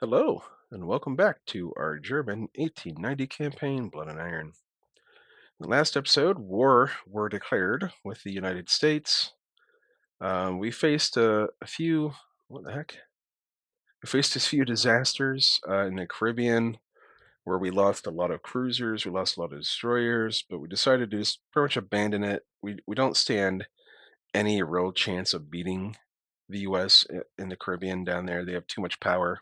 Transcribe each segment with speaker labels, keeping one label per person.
Speaker 1: Hello, and welcome back to our German 1890 campaign, Blood and Iron. In the last episode, war were declared with the United States. We faced a few, what the heck? We faced a few disasters in the Caribbean where we lost a lot of cruisers, we lost a lot of destroyers, but we decided to just pretty much abandon it. We don't stand any real chance of beating the U.S. in the Caribbean down there. They have too much power.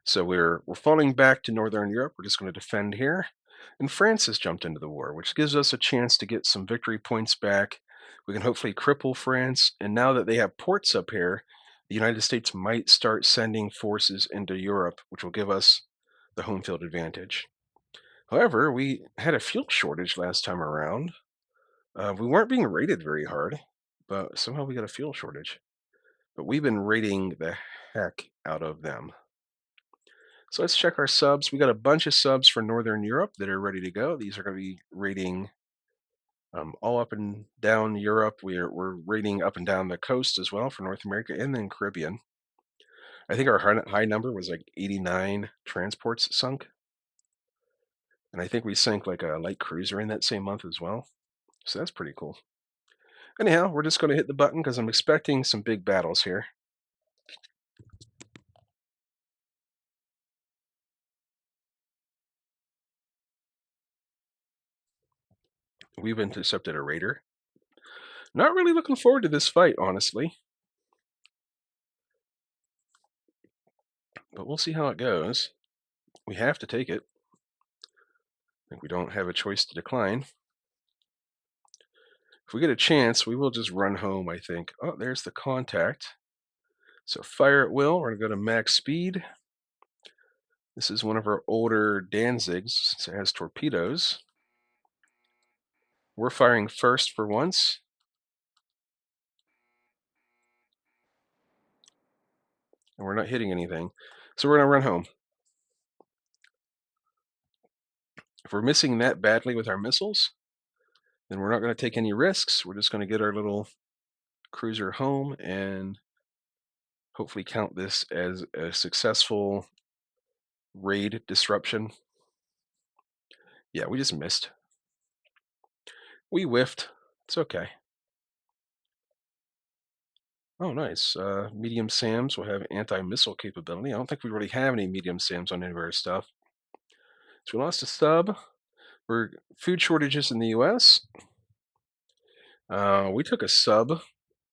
Speaker 1: So we're falling back to Northern Europe. We're just going to defend here. And France has jumped into the war, which gives us a chance to get some victory points back. We can hopefully cripple France. And now that they have ports up here, the United States might start sending forces into Europe, which will give us the home field advantage. However, we had a fuel shortage last time around. We weren't being raided very hard, but somehow we got a fuel shortage. But we've been raiding the heck out of them. So let's check our subs. We got a bunch of subs for Northern Europe that are ready to go. These are going to be rating all up and down Europe. We're rating up and down the coast as well for North America and then Caribbean. I think our high number was like 89 transports sunk. And I think we sank like a light cruiser in that same month as well. So that's pretty cool. Anyhow, we're just going to hit the button because I'm expecting some big battles here. We've intercepted a raider. Not really looking forward to this fight, honestly. But we'll see how it goes. We have to take it. I think we don't have a choice to decline. If we get a chance, we will just run home, I think. Oh, there's the contact. So fire at will. We're going to go to max speed. This is one of our older Danzigs, so it has torpedoes. We're firing first for once. And we're not hitting anything. So we're going to run home. If we're missing that badly with our missiles, then we're not going to take any risks. We're just going to get our little cruiser home and hopefully count this as a successful raid disruption. Yeah, we just missed. We whiffed. It's okay. Oh, nice. Medium SAMs will have anti-missile capability. I don't think we really have any medium SAMs on any of our stuff. So we lost a sub. We're food shortages in the U.S. We took a sub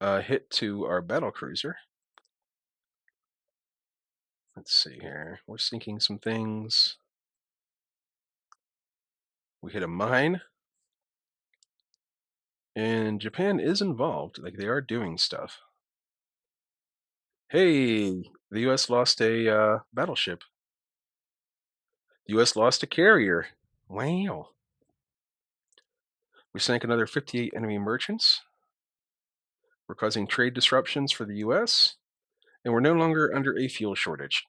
Speaker 1: hit to our battle cruiser. Let's see here. We're sinking some things. We hit a mine. And Japan is involved. Like, they are doing stuff. Hey, the U.S. lost a battleship. The U.S. lost a carrier. Wow. We sank another 58 enemy merchants. We're causing trade disruptions for the U.S., and we're no longer under a fuel shortage.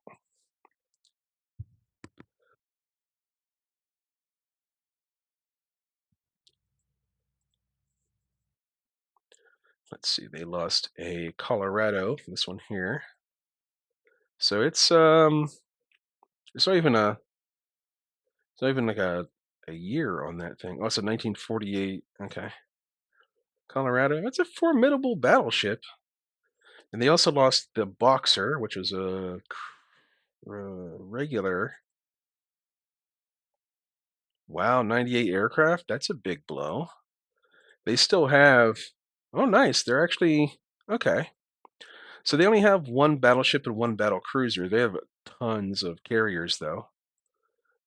Speaker 1: Let's see, they lost a Colorado, this one here. So it's not even like a year on that thing. Oh, it's a 1948. Okay. Colorado, that's a formidable battleship. And they also lost the Boxer, which was a regular. Wow, 98 aircraft. That's a big blow. They still have. Oh, nice. They're actually okay. So they only have one battleship and one battle cruiser. They have tons of carriers, though.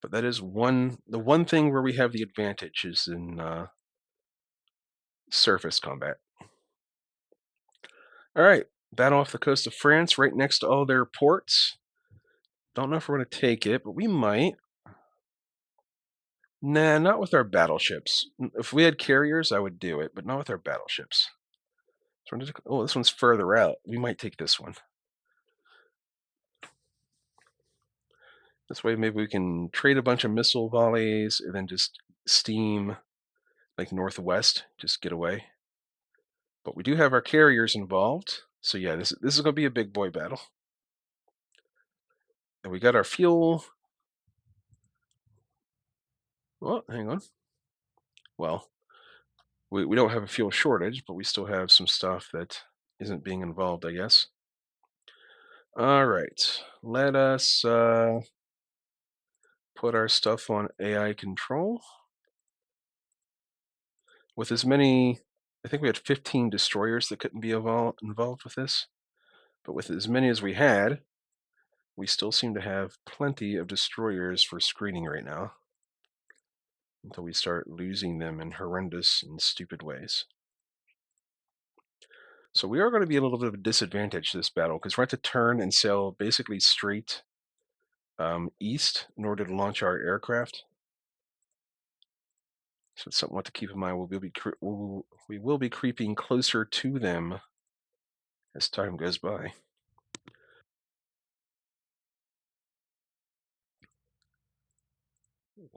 Speaker 1: But that is the one thing where we have the advantage is in surface combat. All right, battle off the coast of France, right next to all their ports. Don't know if we're going to take it, but we might. Nah, not with our battleships. If we had carriers, I would do it, but not with our battleships. Oh, this one's further out. We might take this one. This way, maybe we can trade a bunch of missile volleys and then just steam like northwest, just get away. But we do have our carriers involved. So yeah, this is going to be a big boy battle. And we got our fuel. Well, hang on. Well, we don't have a fuel shortage, but we still have some stuff that isn't being involved, I guess. All right. Let us put our stuff on AI control. With as many, I think we had 15 destroyers that couldn't be involved with this. But with as many as we had, we still seem to have plenty of destroyers for screening right now until we start losing them in horrendous and stupid ways. So we are going to be a little bit of a disadvantage this battle because we have to turn and sail basically straight east in order to launch our aircraft. So it's something to keep in mind. We will be creeping closer to them as time goes by.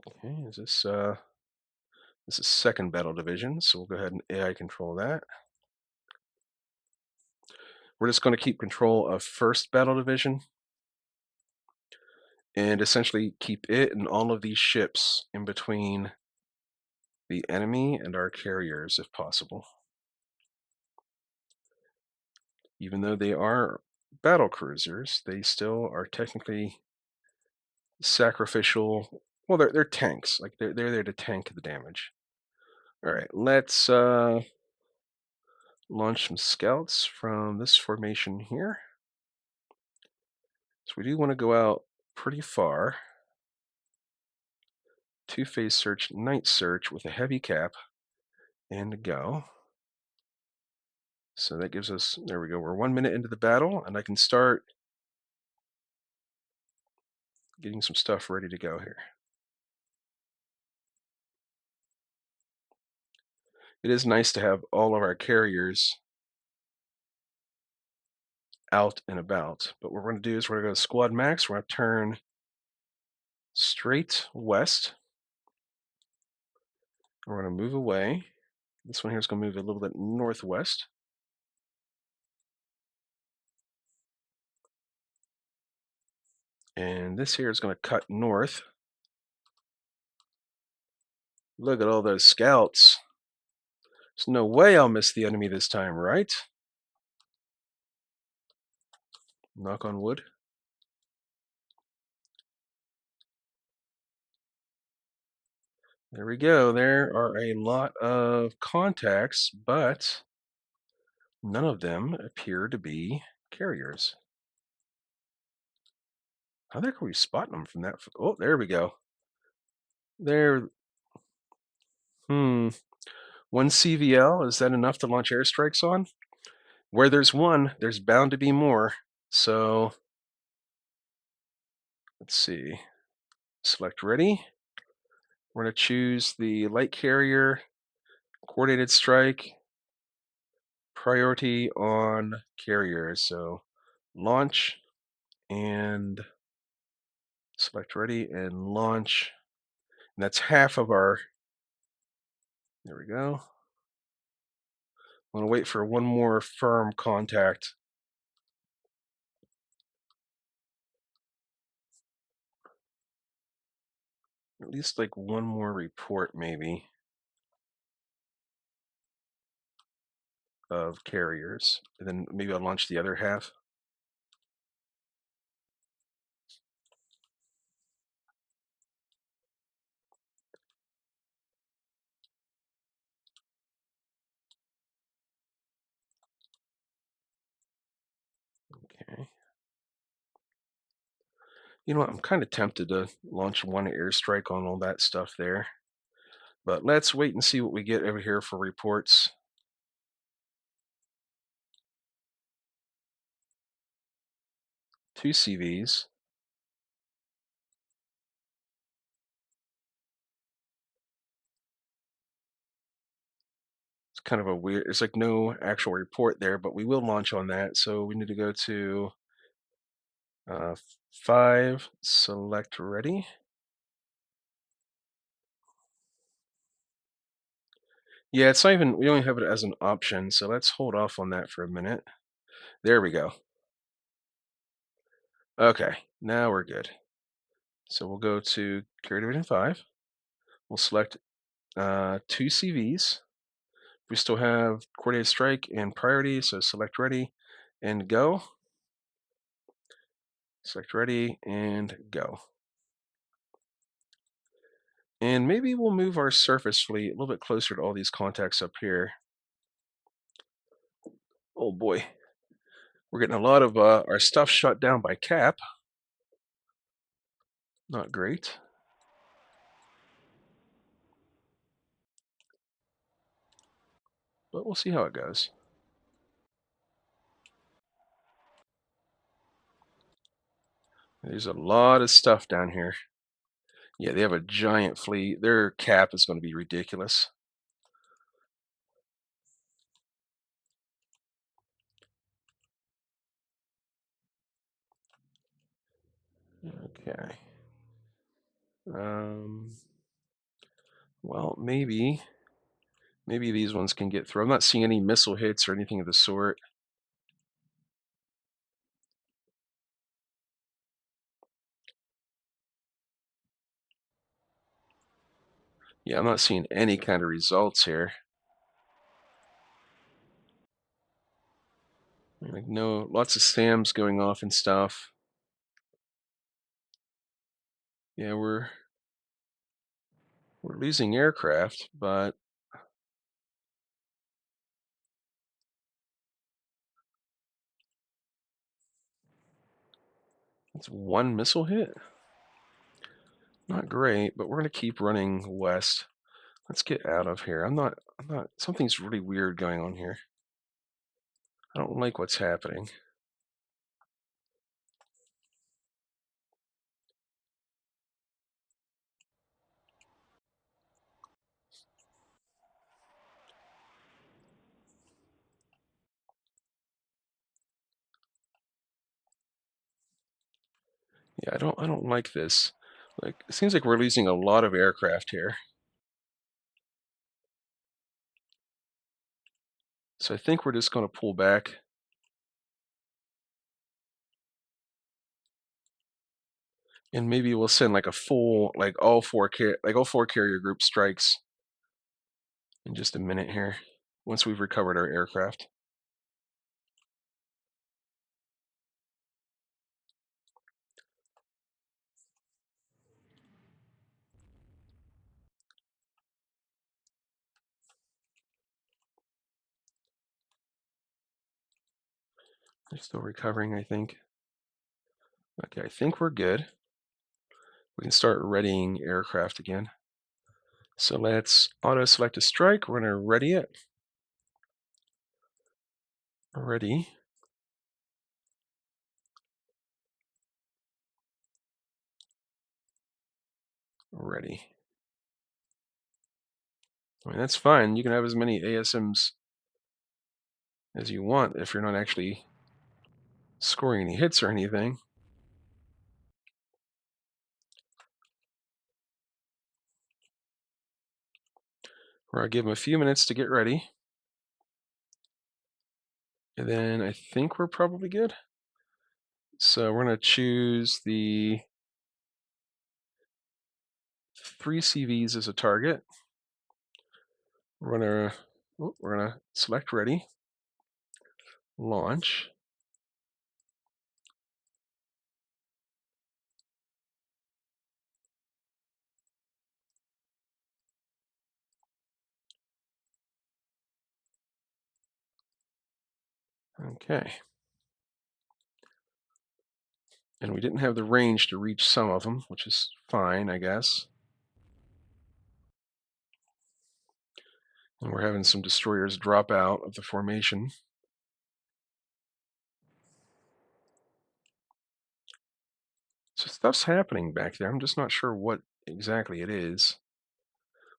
Speaker 1: Okay, this is second battle division, so we'll go ahead and AI control that. We're just going to keep control of first battle division and essentially keep it and all of these ships in between the enemy and our carriers if possible. Even though they are battle cruisers, they still are technically sacrificial. Well, they're tanks. Like they're there to tank the damage. All right, let's launch some scouts from this formation here. So we do want to go out pretty far. Two-phase search, night search with a heavy cap, and go. So that gives us, there we go, we're 1 minute into the battle, and I can start getting some stuff ready to go here. It is nice to have all of our carriers out and about, but what we're going to do is we're going to go to squad max, we're going to turn straight west, we're going to move away. This one here is going to move a little bit northwest. And this here is going to cut north. Look at all those scouts. There's no way I'll miss the enemy this time, right? Knock on wood. There we go. There are a lot of contacts, but none of them appear to be carriers. How the heck are we spotting them from that? Oh, there we go. There. One CVL, is that enough to launch airstrikes on? Where there's one, there's bound to be more. So, let's see. Select ready. We're going to choose the light carrier, coordinated strike, priority on carriers. So, launch and select ready and launch. And that's half of our, there we go. I'm going to wait for one more firm contact. At least like one more report maybe of carriers. And then maybe I'll launch the other half. Okay. You know what? I'm kind of tempted to launch one airstrike on all that stuff there. But let's wait and see what we get over here for reports. Two CVs. It's kind of a weird, it's like no actual report there, but we will launch on that. So we need to go to 5, select ready. Yeah, it's not even, we only have it as an option, so let's hold off on that for a minute. There we go. Okay, now we're good. So we'll go to Carrier Division 5. We'll select two CVs. We still have coordinated strike and priority, so select ready and go. Select ready and go. And maybe we'll move our surface fleet a little bit closer to all these contacts up here. Oh boy, we're getting a lot of our stuff shut down by cap. Not great. But we'll see how it goes. There's a lot of stuff down here. Yeah, they have a giant fleet. Their cap is going to be ridiculous. Okay. Um, well, maybe these ones can get through. I'm not seeing any missile hits or anything of the sort. Yeah, I'm not seeing any kind of results here. Like no, lots of SAMs going off and stuff. Yeah, we're losing aircraft, but it's one missile hit. Not great, but we're gonna keep running west. Let's get out of here. I'm not, something's really weird going on here. I don't like what's happening. Yeah, I don't like this. Like, it seems like we're losing a lot of aircraft here. So I think we're just gonna pull back. And maybe we'll send like a full, like all four carrier group strikes in just a minute here, once we've recovered our aircraft. They're still recovering, I think. Okay, I think we're good. We can start readying aircraft again. So let's auto select a strike. We're gonna ready it. Ready. Ready. I mean, that's fine. You can have as many ASMs as you want if you're not actually scoring any hits or anything. We're gonna give them a few minutes to get ready. And then I think we're probably good. So we're gonna choose the 3 CVs as a target. We're gonna select ready, launch. Okay. And we didn't have the range to reach some of them, which is fine, I guess. And we're having some destroyers drop out of the formation. So stuff's happening back there. I'm just not sure what exactly it is.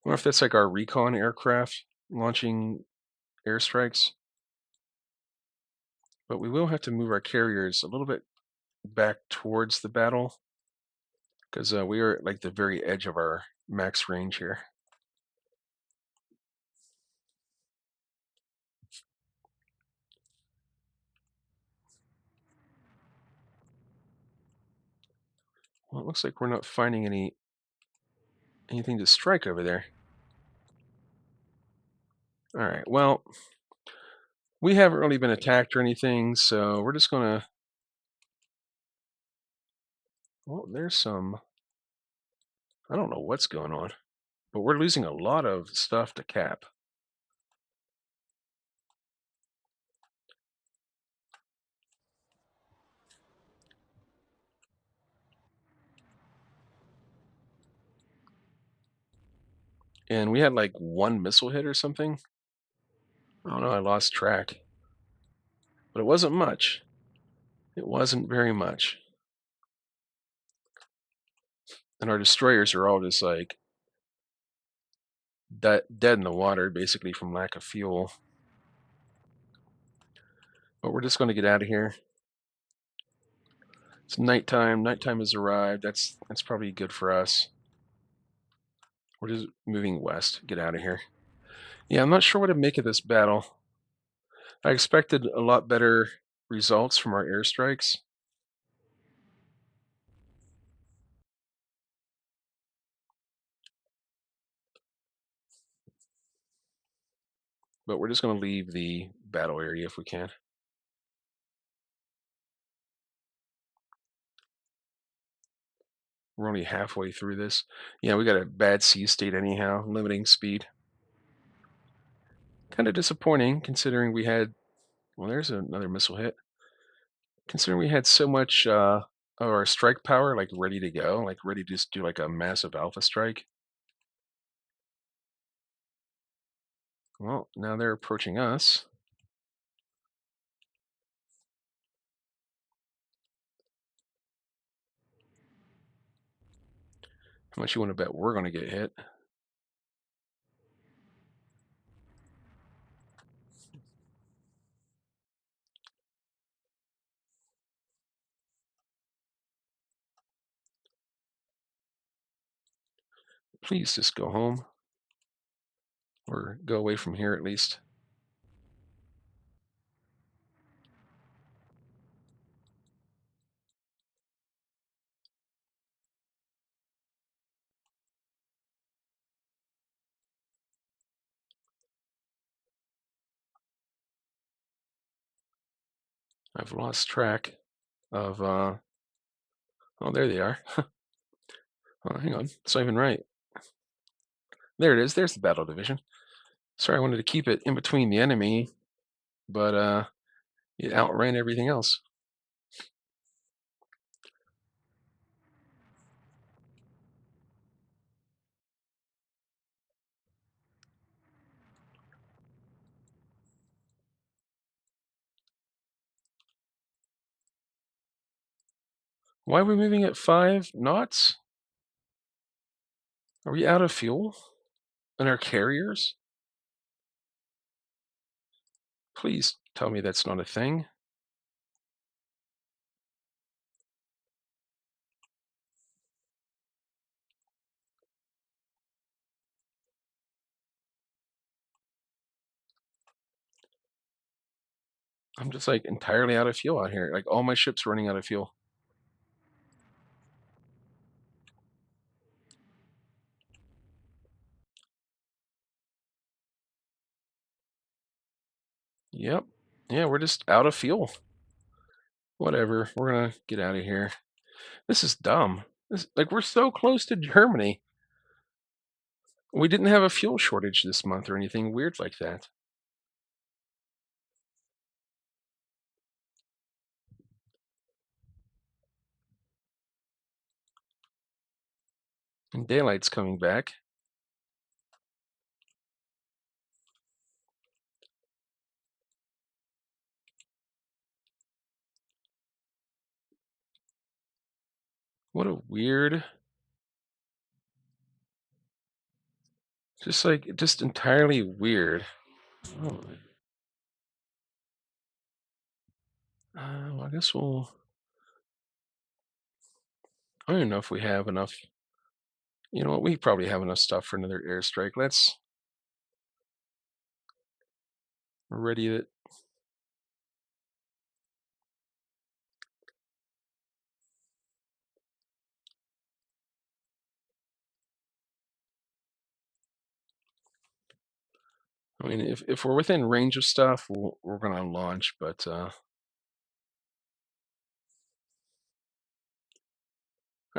Speaker 1: I wonder if that's like our recon aircraft launching airstrikes. But we will have to move our carriers a little bit back towards the battle because we are at like the very edge of our max range here. Well, it looks like we're not finding anything to strike over there. All right. Well, we haven't really been attacked or anything, so we're just gonna. Well, there's some. I don't know what's going on, but we're losing a lot of stuff to cap. And we had like one missile hit or something. I don't know. I lost track, but it wasn't much. It wasn't very much. And our destroyers are all just like dead in the water, basically from lack of fuel. But we're just going to get out of here. It's nighttime. Nighttime has arrived. That's probably good for us. We're just moving west. Get out of here. Yeah, I'm not sure what to make of this battle. I expected a lot better results from our airstrikes. But we're just going to leave the battle area if we can. We're only halfway through this. Yeah, we got a bad sea state anyhow, limiting speed. Kind of disappointing considering we had. Well, there's another missile hit. Considering we had so much of our strike power like ready to go, like ready to just do like a massive alpha strike. Well, now they're approaching us. How much you want to bet we're going to get hit? Please just go home. Or go away from here at least. I've lost track of, oh, there they are. Oh, hang on. It's not even right. There it is. There's the battle division. Sorry, I wanted to keep it in between the enemy, but it outran everything else. Why are we moving at 5 knots? Are we out of fuel? And our carriers? Please tell me that's not a thing. I'm just like entirely out of fuel out here. Like all my ships running out of fuel. Yep. Yeah, we're just out of fuel. Whatever. We're gonna get out of here. This is dumb. Like we're so close to Germany. We didn't have a fuel shortage this month or anything weird like that. And daylight's coming back. What a weird, just entirely weird. Oh, well, I guess we'll. I don't even know if we have enough. You know what? We probably have enough stuff for another airstrike. Let's ready it. I mean, if we're within range of stuff, we're gonna launch, but I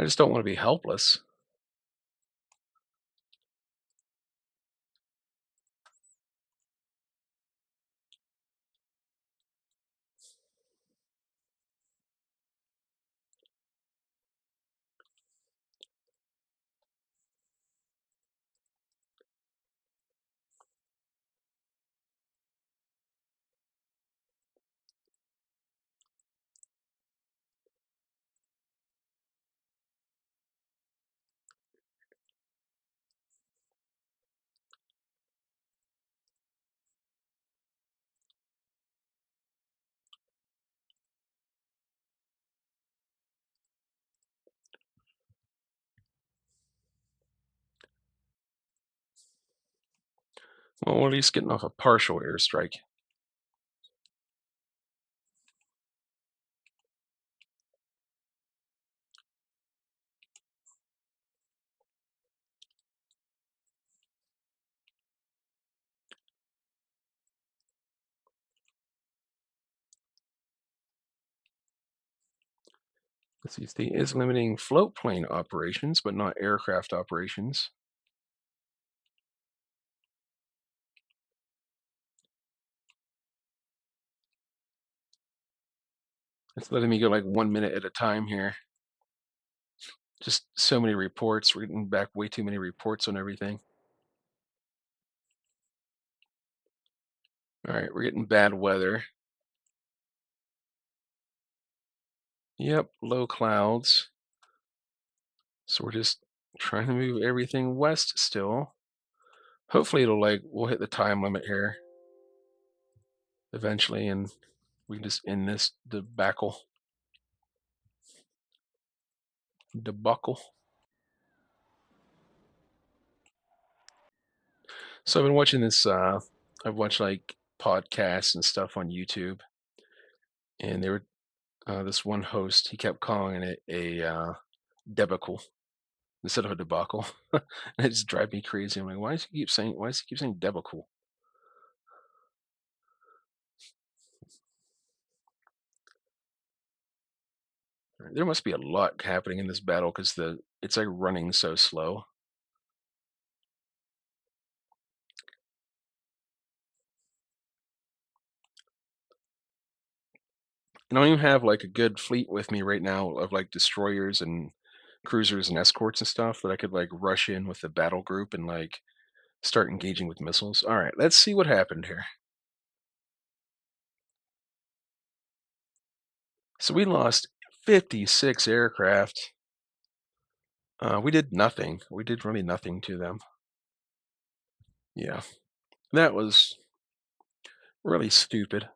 Speaker 1: just don't want to be helpless. Well, we're at least getting off a partial airstrike. Let's see, state is limiting float plane operations, but not aircraft operations. It's letting me go like 1 minute at a time here. Just so many reports. We're getting back way too many reports on everything. All right, we're getting bad weather. Yep, low clouds. So we're just trying to move everything west still. Hopefully we'll hit the time limit here eventually and we can just end this debacle. So I've been watching this I've watched like podcasts and stuff on YouTube, and they were this one host, he kept calling it a debacle instead of a debacle. And it just drives me crazy. I'm like, why does he keep saying debacle? There must be a lot happening in this battle because it's like running so slow. I don't even have like a good fleet with me right now of like destroyers and cruisers and escorts and stuff that I could like rush in with the battle group and like start engaging with missiles. All right, let's see what happened here. So we lost 56 aircraft. We did nothing. We did really nothing to them. Yeah, that was really stupid.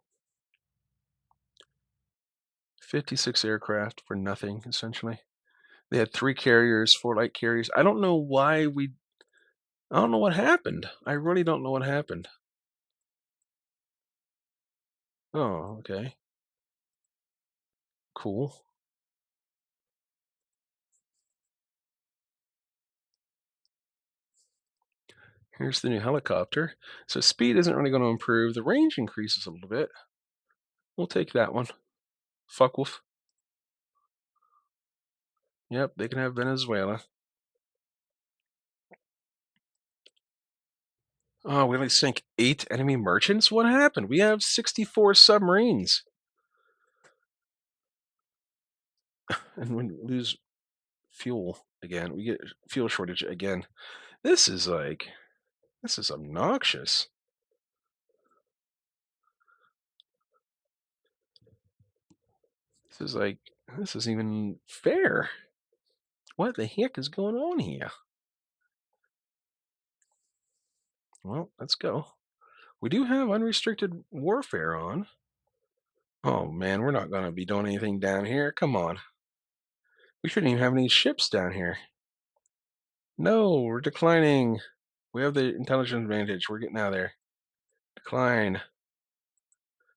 Speaker 1: 56 aircraft for nothing, essentially. They had 3 carriers, 4 light carriers. I don't know what happened. I really don't know what happened. Oh, okay. Cool. Here's the new helicopter. So speed isn't really going to improve. The range increases a little bit. We'll take that one. Fuck wolf. Yep, they can have Venezuela. Oh, we only sank 8 enemy merchants? What happened? We have 64 submarines. And we lose fuel again. We get fuel shortage again. This is like, this is obnoxious. This is like, this isn't even fair. What the heck is going on here? Well, let's go. We do have unrestricted warfare on. Oh man, we're not going to be doing anything down here. Come on. We shouldn't even have any ships down here. No, we're declining. We have the intelligence advantage. We're getting out of there. Decline.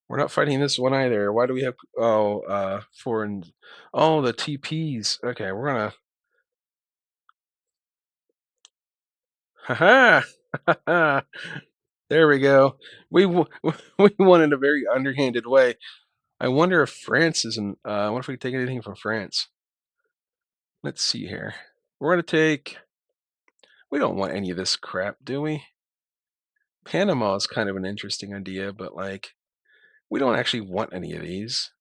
Speaker 1: We're not fighting this one either. Why do we have foreign oh the TPs. Okay, we're gonna haha There we go. We won in a very underhanded way. I wonder if France isn't. I wonder if we can take anything from France. Let's see here. We're gonna take. We don't want any of this crap, do we? Panama is kind of an interesting idea, but like we don't actually want any of these.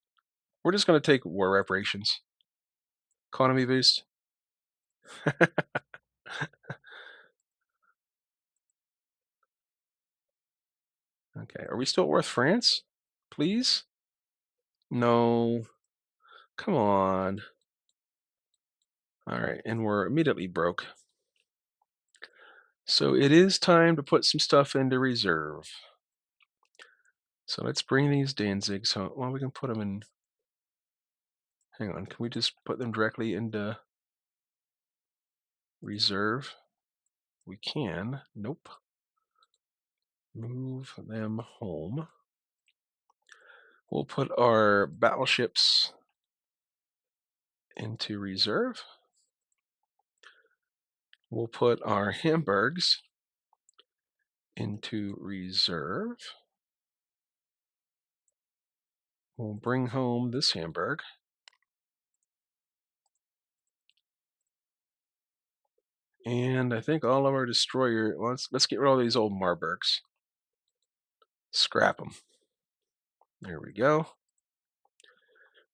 Speaker 1: We're just gonna take war reparations, economy boost. Okay, are we still worth France? Please? No. Come on. All right, and we're immediately broke. So it is time to put some stuff into reserve. So let's bring these Danzigs home. Well, we can put them in. Hang on, can we just put them directly into reserve? We can. Nope. Move them home. We'll put our battleships into reserve. We'll put our Hamburgs into reserve. We'll bring home this Hamburg. And I think all of our destroyer. Let's get rid of all these old Marburgs. Scrap them. There we go.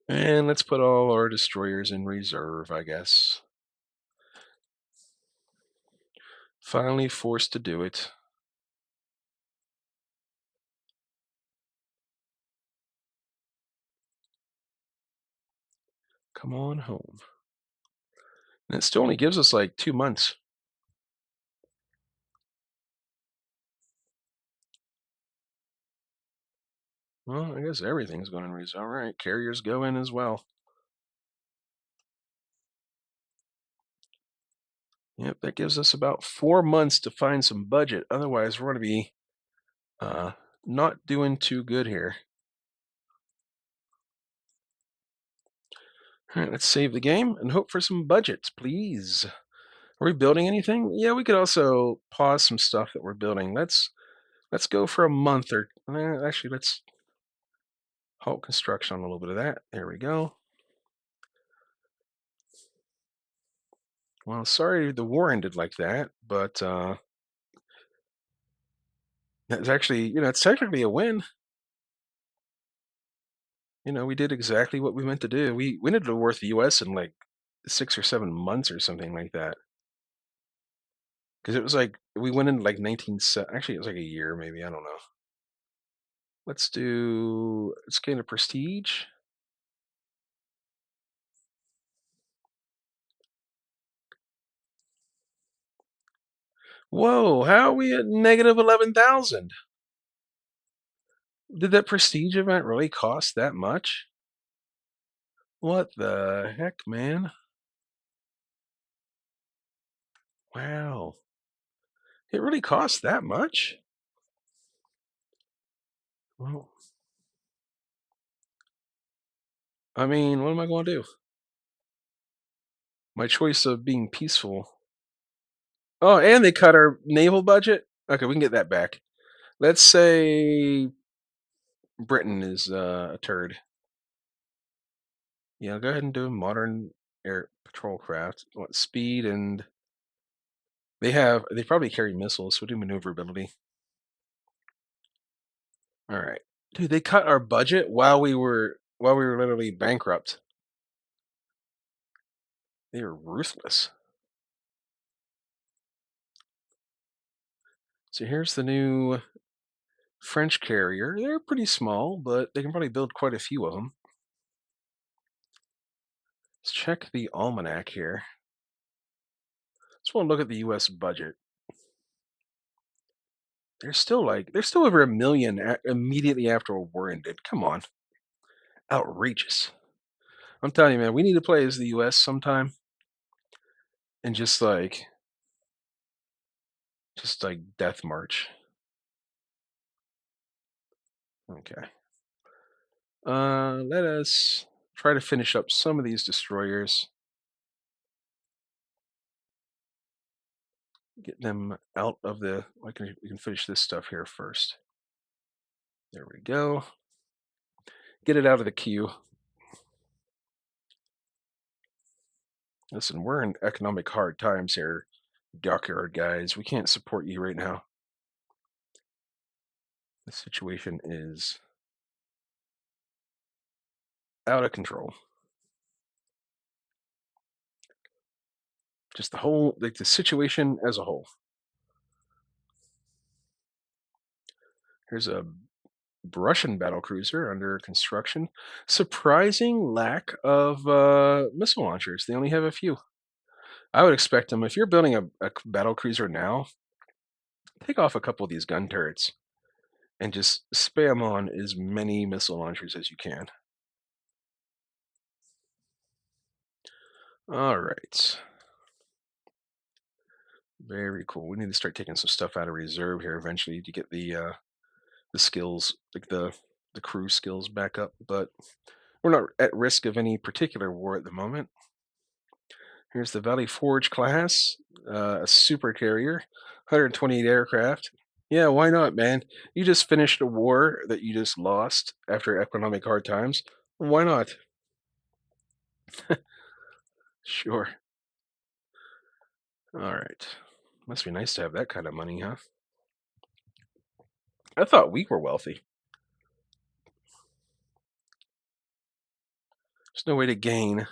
Speaker 1: And let's put all our destroyers in reserve, I guess. Finally forced to do it. Come on home. And it still only gives us like 2 months. Well, I guess everything's going in reserve. All right, carriers go in as well. Yep, that gives us about 4 months to find some budget. Otherwise, we're going to be uh, not doing too good here. All right, let's save the game and hope for some budgets, please. Are we building anything? Yeah, we could also pause some stuff that we're building. Let's go for a month or actually let's halt construction on a little bit of that. There we go. Well, sorry the war ended like that, but that's actually, it's technically a win. We did exactly what we meant to do. We ended up worth the U.S. in like 6 or 7 months or something like that. Because it was like we went in like 19. Actually, it was like a year, maybe. I don't know. Let's gain a prestige. Whoa, how are we at negative 11,000? Did that prestige event really cost that much? What the heck, man? Wow. It really cost that much? Well, I mean, what am I going to do? My choice of being peaceful. Oh, and they cut our naval budget? Okay, we can get that back. Let's say Britain is a turd. Yeah, go ahead and do a modern air patrol craft. What speed and they probably carry missiles, so do maneuverability. All right. Dude, they cut our budget while we were literally bankrupt. They were ruthless. So here's the new French carrier. They're pretty small, but they can probably build quite a few of them. Let's check the almanac here. Just want to look at the U.S. budget. They're still over a million immediately after a war ended. Come on, outrageous! I'm telling you, man, we need to play as the U.S. sometime and just like death march. Okay. Let us try to finish up some of these destroyers. Get them out of the. We can finish this stuff here first. There we go. Get it out of the queue. Listen, we're in economic hard times here, dockyard guys. We can't support you right now. The situation is out of control. Just the whole, like the situation as a whole. Here's a Russian battle cruiser under construction. Surprising lack of missile launchers. They only have a few. I would expect them. If you're building a battle cruiser now, take off a couple of these gun turrets and just spam on as many missile launchers as you can. All right. Very cool. We need to start taking some stuff out of reserve here eventually to get the skills, like the crew skills back up, but we're not at risk of any particular war at the moment. Here's the Valley Forge class, a super carrier, 128 aircraft. Yeah, why not, man? You just finished a war that you just lost after economic hard times. Why not? Sure. All right. Must be nice to have that kind of money, huh? I thought we were wealthy. There's no way to gain.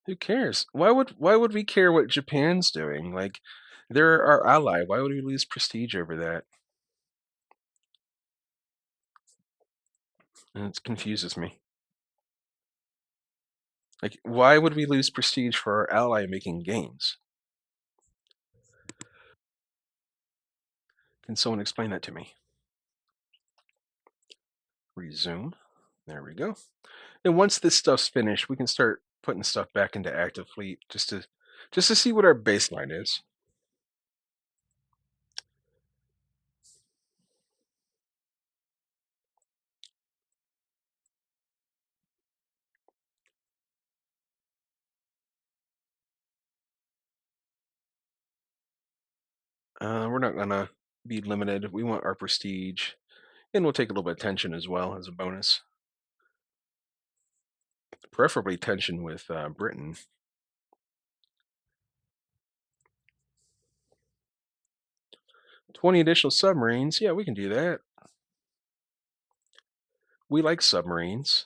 Speaker 1: Who cares? Why would we care what Japan's doing? Like, they're our ally. Why would we lose prestige over that? And it confuses me. Like, why would we lose prestige for our ally making gains? Can someone explain that to me? Resume. There we go. And once this stuff's finished, we can start putting stuff back into active fleet just to see what our baseline is. We're not gonna be limited. We want our prestige, and we'll take a little bit of tension as well as a bonus. Preferably tension with Britain. 20 additional submarines. Yeah, we can do that. We like submarines.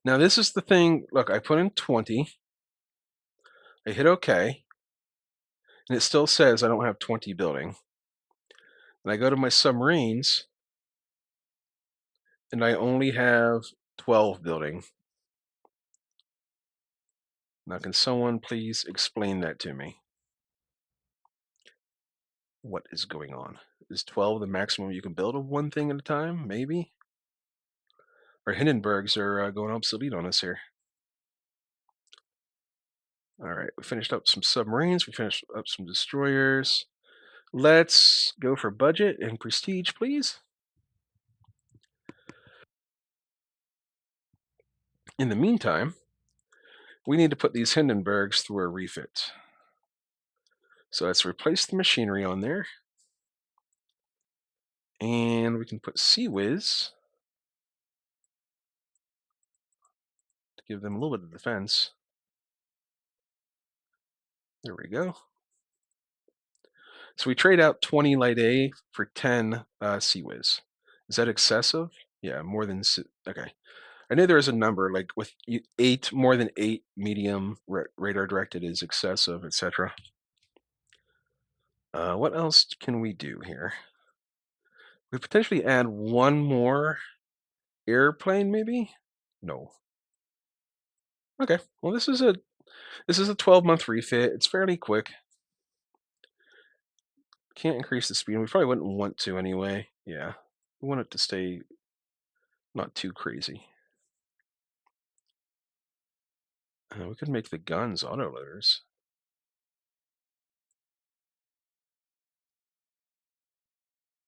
Speaker 1: Now, this is the thing. Look, I put in 20. I hit OK, and it still says I don't have 20 building. And I go to my submarines, and I only have 12 building. Now, can someone please explain that to me? What is going on? Is 12 the maximum you can build of one thing at a time? Maybe? Our Hindenburgs are going obsolete on us here. All right, we finished up some submarines. We finished up some destroyers. Let's go for budget and prestige, please. In the meantime, we need to put these Hindenburgs through a refit. So let's replace the machinery on there. And we can put Sea Whiz to give them a little bit of defense. There we go. So we trade out 20 Light A for 10 Sea Whiz. Is that excessive? Yeah, more than. Okay. I knew there was a number like with eight, more than 8 medium radar directed is excessive, etc. What else can we do here? We potentially add one more airplane, maybe? No. Okay. Well, this is a 12-month refit. It's fairly quick. Can't increase the speed. We probably wouldn't want to anyway. Yeah. We want it to stay not too crazy. We could make the guns autoloaders.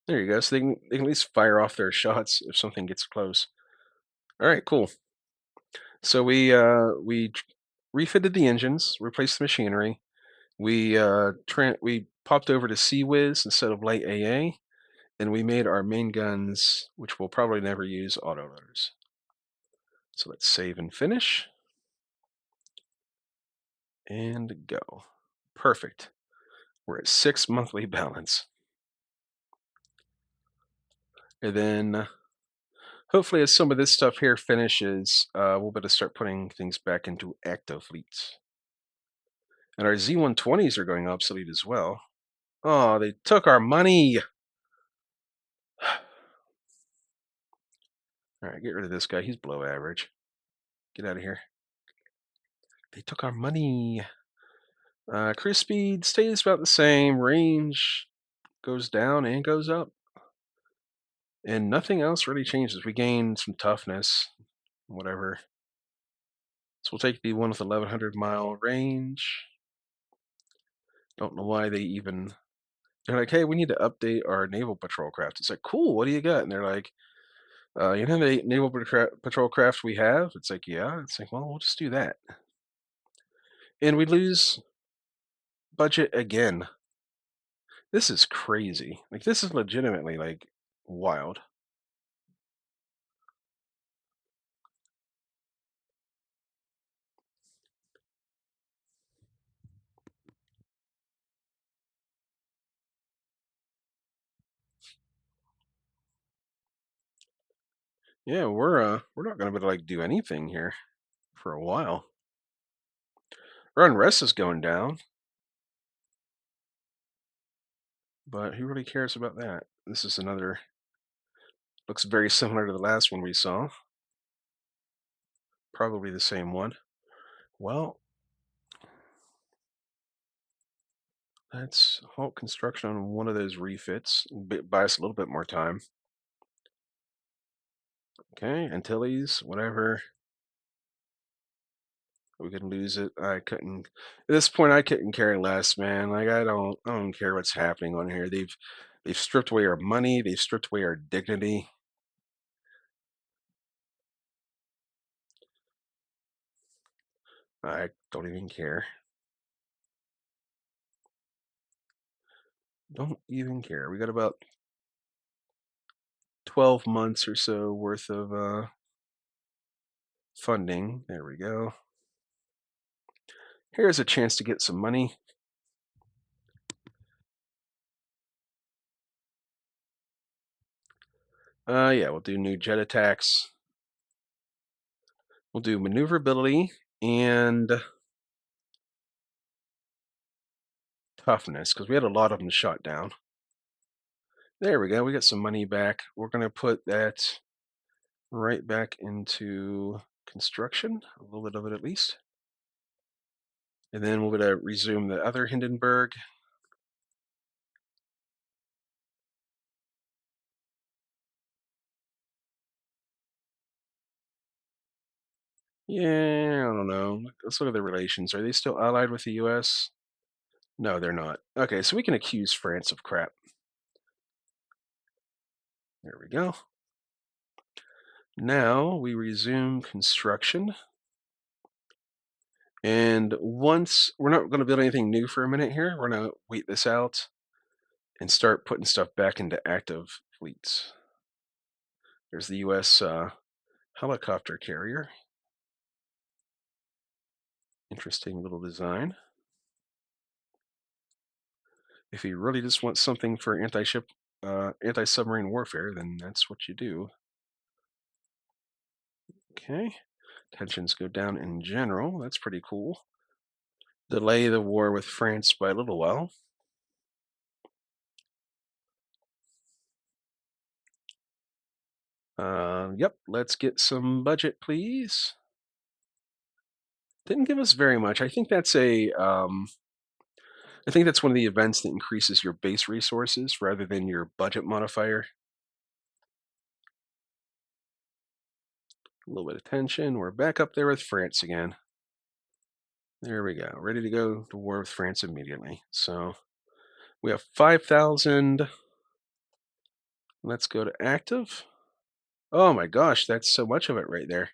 Speaker 1: There you go. So they can at least fire off their shots if something gets close. All right, cool. So we refitted the engines, replaced the machinery. We popped over to Sea Whiz instead of Light AA, and we made our main guns, which we'll probably never use, autoloaders. So let's save and finish, and go. Perfect. We're at 6 monthly balance. And then hopefully as some of this stuff here finishes, we'll be able to start putting things back into active fleets. And our Z-120s are going obsolete as well. Oh, they took our money. All right, get rid of this guy. He's below average. Get out of here. They took our money. Cruise speed stays about the same. Range goes down and goes up. And nothing else really changes. We gain some toughness, whatever. So we'll take the one with 1,100-mile range. Don't know why they even... They're like, hey, we need to update our naval patrol craft. It's like, cool, what do you got? And they're like, you know the naval patrol craft we have? It's like, yeah. It's like, well, we'll just do that. And we lose budget again. This is crazy. Like, this is legitimately, like, wild. Yeah, we're not gonna be able to, like, do anything here for a while. Our unrest is going down, but who really cares about that? This is another... Looks very similar to the last one we saw. Probably the same one. Well, let's halt construction on one of those refits. Buy us a little bit more time. Okay, Antilles, whatever. We can lose it. I couldn't... At this point, I couldn't care less, man. Like, I don't care what's happening on here. They've stripped away our money. They've stripped away our dignity. I don't even care. Don't even care. We got about 12 months or so worth of funding. There we go. Here's a chance to get some money. Yeah, we'll do new jet attacks. We'll do maneuverability and toughness, because we had a lot of them shot down. There we go. We got some money back. We're going to put that right back into construction, a little bit of it at least. And then we're going to resume the other Hindenburg. Yeah, I don't know. Let's look at the relations. Are they still allied with the US? No, they're not. Okay, so we can accuse France of crap. There we go. Now we resume construction. And once we're not going to build anything new for a minute here, we're going to wait this out and start putting stuff back into active fleets. There's the US helicopter carrier. Interesting little design. If you really just want something for anti-ship, anti-submarine warfare, then that's what you do. Okay, tensions go down in general. That's pretty cool. Delay the war with France by a little while. Yep, let's get some budget, please. Didn't give us very much. I think that's I think that's one of the events that increases your base resources rather than your budget modifier. A little bit of tension. We're back up there with France again. There we go. Ready to go to war with France immediately. So we have 5,000. Let's go to active. Oh my gosh, that's so much of it right there.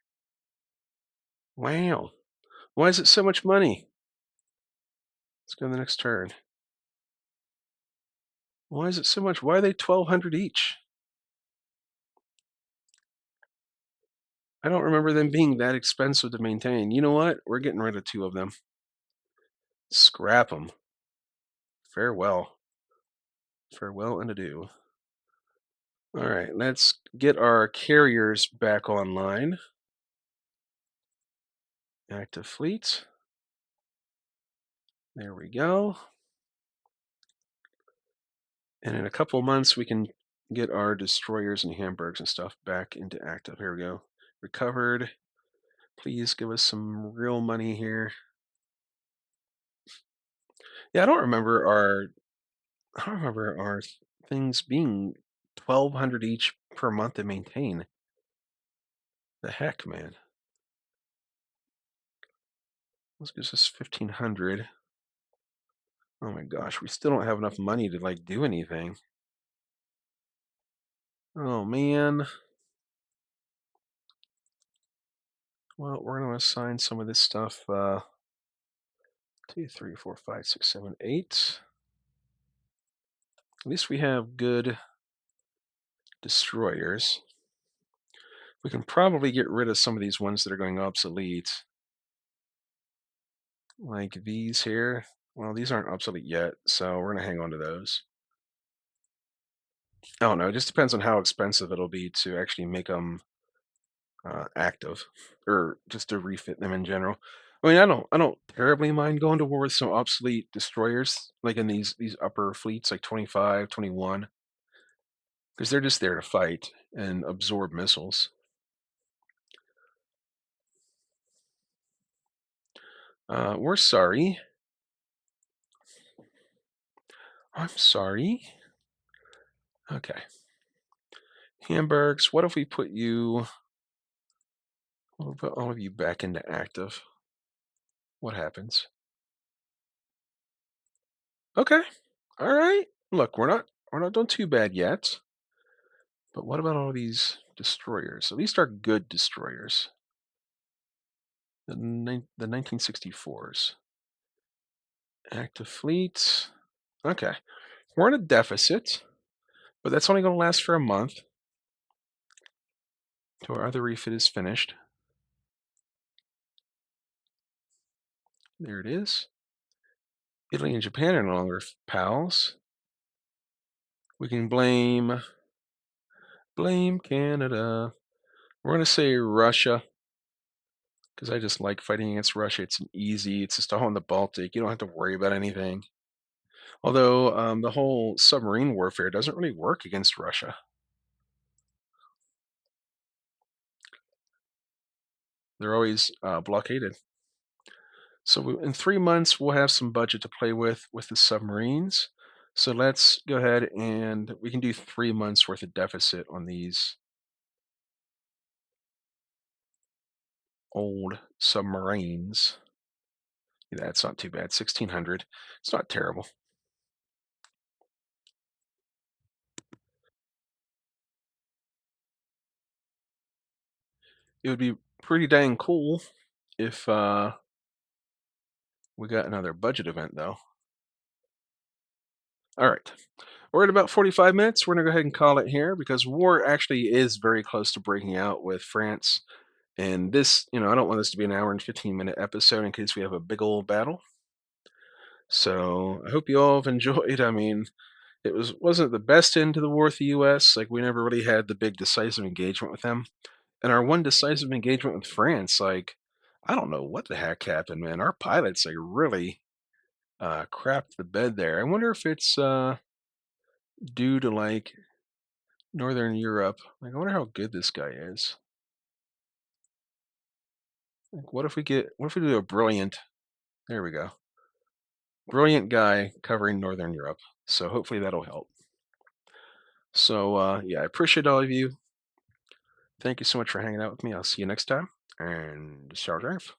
Speaker 1: Wow. Why is it so much money? Let's go to the next turn. Why is it so much? Why are they 1,200 each? I don't remember them being that expensive to maintain. You know what? We're getting rid of 2 of them. Scrap them. Farewell. Farewell and adieu. All right, let's get our carriers back online. Active fleet. There we go. And in a couple of months, we can get our destroyers and Hamburgs and stuff back into active. Here we go. Recovered. Please give us some real money here. Yeah, I don't remember our things being 1,200 each per month to maintain. The heck, man. Let's get this 1,500. Oh my gosh, we still don't have enough money to like do anything. Oh man. Well, we're gonna assign some of this stuff. 2, 3, 4, 5, 6, 7, 8. At least we have good destroyers. We can probably get rid of some of these ones that are going obsolete. Like these here. Well, these aren't obsolete yet, so we're going to hang on to those. Oh no, it just depends on how expensive it'll be to actually make them active, or just to refit them in general. I mean, I don't terribly mind going to war with some obsolete destroyers, like in these upper fleets, like 25, 21, because they're just there to fight and absorb missiles. We're sorry. I'm sorry. Okay. Hamburgs, what if we put you, we'll put all of you back into active? What happens? Okay. All right. Look, we're not doing too bad yet. But what about all these destroyers? At least our good destroyers. The 1964s. Active fleet. Okay. We're in a deficit, but that's only going to last for a month till our other refit is finished. There it is. Italy and Japan are no longer pals. We can blame Canada. We're going to say Russia because I just like fighting against Russia. It's easy. It's just all in the Baltic. You don't have to worry about anything. Although the whole submarine warfare doesn't really work against Russia. They're always blockaded. So in 3 months, we'll have some budget to play with the submarines. So let's go ahead and we can do 3 months worth of deficit on these old submarines. Yeah, that's not too bad. 1,600. It's not terrible. It would be pretty dang cool if we got another budget event, though. All right. We're at about 45 minutes. We're going to go ahead and call it here because war actually is very close to breaking out with France. And this, I don't want this to be an hour and 15-minute episode in case we have a big old battle. So I hope you all have enjoyed. I mean, wasn't the best end to the war with the U.S. Like we never really had the big decisive engagement with them. And our one decisive engagement with France, like I don't know what the heck happened, man. Our pilots like really crapped the bed there. I wonder if it's due to like Northern Europe. Like I wonder how good this guy is. Like what if we do a brilliant, there we go. Brilliant guy covering Northern Europe. So hopefully that'll help. So yeah, I appreciate all of you. Thank you so much for hanging out with me. I'll see you next time. And ciao, drive.